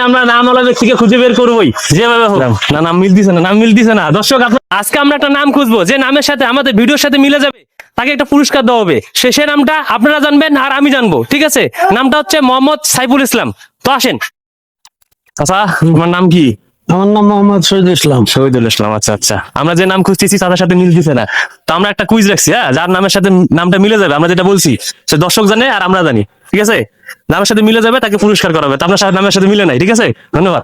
আমরা নাম ওলা ব্যক্তিকে খুঁজে বের করবোই যেভাবে হোক। না নাম মিলতেছে না, নাম মিলতেছে না। দর্শক আজকে আমরা একটা নাম খুঁজবো যে নামের সাথে আমাদের ভিডিওর সাথে মিলে যাবে, তাকে একটা পুরস্কার দেওয়া হবে। সে নামটা আপনারা জানবেন আর আমি জানবো, ঠিক আছে? নামটা হচ্ছে মোহাম্মদ সাইফুল ইসলাম। তো আসেন। আচ্ছা, তোমার নাম কি? আমার নাম মোহাম্মদ শহীদুল ইসলাম। শহীদুল ইসলাম, আচ্ছা আচ্ছা। আমরা যে নাম খুঁজতেছি তাদের সাথে মিলতেছে না, তো আমরা একটা কুইজ রাখছি, হ্যাঁ? যার নামের সাথে নামটা মিলে যাবে, আমরা যেটা বলছি সে দর্শক জানে আর আমরা জানি, ঠিক আছে? নামের সাথে মিলে যাবে তাকে পুরস্কার করা হবে। তো আপনার সাথে নামের সাথে মিলে নাই, ঠিক আছে? ধন্যবাদ।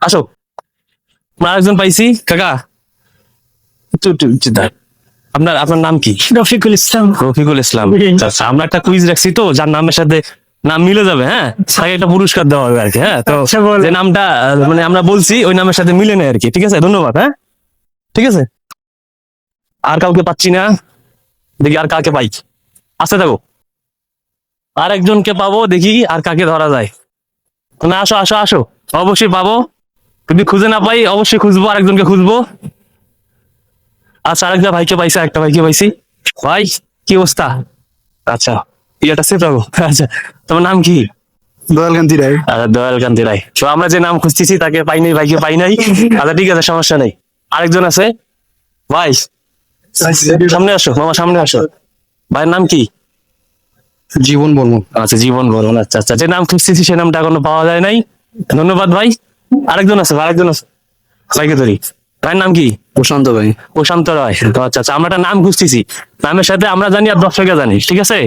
আসো, আমরা আরেকজন পাইছি। কাকা আপনার আপনার নাম কি? রফিকুল ইসলাম। রফিকুল ইসলাম, আচ্ছা। আমরা একটা কুইজ রাখছি, তো যার নামের সাথে নাম মিলে যাবে, হ্যাঁ, তাকে একটা পুরস্কার দেওয়া হবে আর কি, হ্যাঁ? তো যে নামটা মানে আমরা বলছি ওই নামের সাথে মিলে নেয় আর কি, ঠিক আছে? ধন্যবাদ। হ্যাঁ, ঠিক আছে। আর কাউকে পাচ্ছি না, দেখি আর কাকে পাই। আসতে থাকো, আর একজনকে পাবো, দেখি আর কাকে ধরা যায়। না, আসো আসো আসো, অবশ্যই পাবো। যদি খুঁজে না পাই অবশ্যই খুঁজবো, আরেকজনকে খুঁজবো। আচ্ছা, আরেকটা ভাইকে পাইছি, একটা ভাইকে পাইছি। ভাই, কি অবস্থা? আচ্ছা, ইয়েটা সেফ রাখো। আচ্ছা, তোমার নাম কি? দয়ালকান্তি রায়। আচ্ছা, দয়াল কান্তি রায়। তো আমরা যে নাম খুঁজতেছি তাকে পাই নাই, ভাইকে পাই নাই। আচ্ছা, ঠিক আছে, সমস্যা নেই। আরেকজন আছে। ভাই, সামনে আসো মামা, সামনে আসো। ভাইয়ের নাম কি? জীবন বর্মন। আচ্ছা, জীবন বলুন। আচ্ছা আচ্ছা, যে নাম খুঁজতেছি সে নামটা এখনো পাওয়া যায় নাই। ধন্যবাদ ভাই। আরেকজন আছে, আরেকজন আছে, ভাইকে ধরি। ভাইয়ের নাম কি? প্রশান্ত ভাই। প্রশান্ত রায়। তো আচ্ছা আচ্ছা, আমরা একটা নাম খুঁজতেছি, নামের সাথে আমরা জানি আর দর্শকে জানি, ঠিক আছে?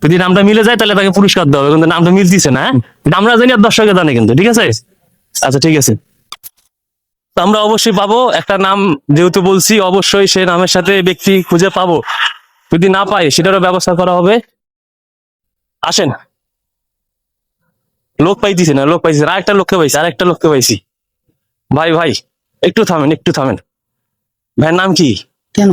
যদি নামটা মিলে যায় তাহলে তাকে পুরস্কার দেওয়া হবে, কিন্তু নামটা মিলতেছে না, হ্যাঁ? কিন্তু আমরা জানি আর দর্শকে জানি কিন্তু, ঠিক আছে? আচ্ছা, ঠিক আছে। তো আমরা অবশ্যই পাবো একটা নাম, যেহেতু বলছি অবশ্যই সে নামের সাথে ব্যক্তি খুঁজে পাবো। যদি না পাই সেটারও ব্যবস্থা করা হবে। আসেন। লোক পাইতেছি না, লোক পাইছি না। আরেকটা লোককে পাইছি, আরেকটা লোককে পাইছি। ভাই ভাই, একটু থামেন, একটু থামেন। ভাইয়ের নাম কি? কেন?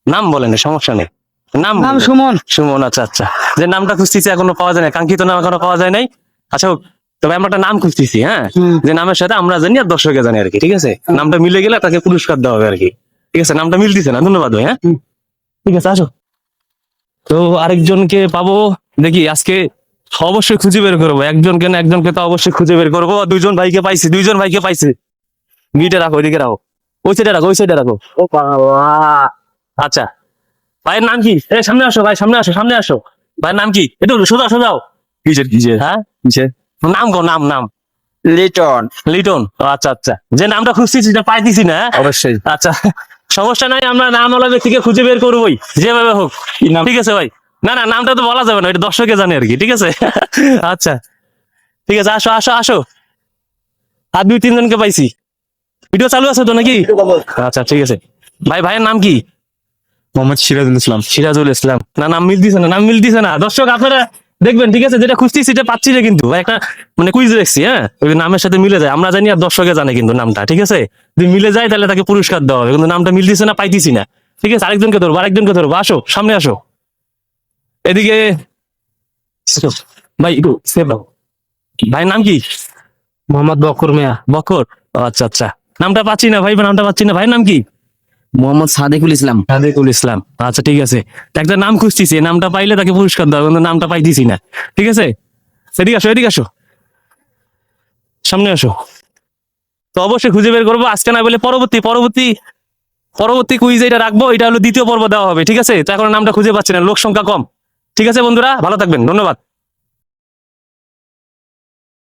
নাম বলেন, সমস্যা নেই। নাম নাম বলেন। সুমন। সুমন, আচ্ছা আচ্ছা। যে নামটা খুঁজতেছি এখনো পাওয়া যায় না, কাঙ্ক্ষিত নাম এখনো পাওয়া যায় নাই। আচ্ছা হোক, তবে আমরা একটা নাম খুঁজতেছি, হ্যাঁ? যে নামের সাথে আমরা জানি আর দর্শকে জানি আর কি, ঠিক আছে? নামটা মিলে গেলে তাকে পুরস্কার দেওয়া হবে আর কি, ঠিক আছে? নামটা মিলতেছে না, ধন্যবাদ ভাই। হ্যাঁ, ঠিক আছে, আসো। তো আরেকজনকে পাবো, দেখি আজকে অবশ্যই খুঁজে বের করবো। একজনকে না একজনকে তো অবশ্যই খুঁজে বের করবো। দুইজন ভাইকে পাইছি, দুইজন ভাইকে পাইছি। গিটে রাখো, ওইদিকে রাখো, ওই সাইডে রাখো, ওই সাইডে রাখো। ও বাবা, আচ্ছা। ভাইয়ের নাম কি? সামনে আসো ভাই, সামনে আসো, সামনে আসো। ভাইয়ের নাম কি? একটু সোজা সোজাও। কিসের কিসের? হ্যাঁ, কিসের? নাম গো, নাম নাম। লিটন। লিটন, ও আচ্ছা আচ্ছা। যে নামটা খুঁজছি সেটা পাইতেছি না, হ্যাঁ? অবশ্যই। আচ্ছা, সমস্যা নাই, আমরা নাম ওলা ব্যক্তিকে খুঁজে বের করবোই যেভাবে হোক, ঠিক আছে ভাই? না না, নামটা তো বলা যাবে না, এটা দর্শকে জানে আর কি, ঠিক আছে? আচ্ছা, ঠিক আছে, আসো আসো আসো। আর দুই তিনজনকে পাইছি। ভিডিও চালু আছে তো নাকি? আচ্ছা, ঠিক আছে। ভাই, ভাইয়ের নাম কি? মোহাম্মদ সিরাজুল ইসলাম। সিরাজুল ইসলাম। না, নাম মিলতেছে না, নাম মিলতেছে না। দর্শক আপনারা দেখবেন, ঠিক আছে? যেটা খুঁজছি সেটা পাচ্ছি না, কিন্তু একটা মানে কুইজ দেখছি, হ্যাঁ? ওই নামের সাথে মিলে যায়, আমরা জানি আর দর্শকে জানে কিন্তু নামটা, ঠিক আছে? যদি মিলে যায় তাহলে তাকে পুরস্কার দেওয়া হবে, কিন্তু নামটা মিলতেছে না, পাইতেছি না, ঠিক আছে? আরেকজনকে ধরবো, আরেকজনকে ধরবো। আসো, সামনে আসো, এদিকে। ভাই একটু সেভ দাও। ভাইয়ের নাম কি? মোহাম্মদ বকর মিয়া। বকর, ও আচ্ছা আচ্ছা। নামটা পাচ্ছি না ভাই, নামটা পাচ্ছি না। ভাইয়ের নাম কি? মোহাম্মদ সাদেকুল ইসলাম। সাদেকুল ইসলাম, আচ্ছা, ঠিক আছে। একটা নাম খুঁজতেছি, নামটা পাইলে তাকে পুরস্কার দেওয়া, কিন্তু নামটা পাইতেছি না, ঠিক আছে? এদিকে আসো, এদিকে আসো, সামনে আসো। তো অবশ্যই খুঁজে বের করবো আজকে, না বলে পরবর্তী পরবর্তী পরবর্তী কুইজ এটা রাখবো। এটা হলো দ্বিতীয় পর্ব দেওয়া হবে, ঠিক আছে? তো এখন নামটা খুঁজে পাচ্ছি না, লোক সংখ্যা কম, ঠিক আছে বন্ধুরা? ভালো থাকবেন, ধন্যবাদ।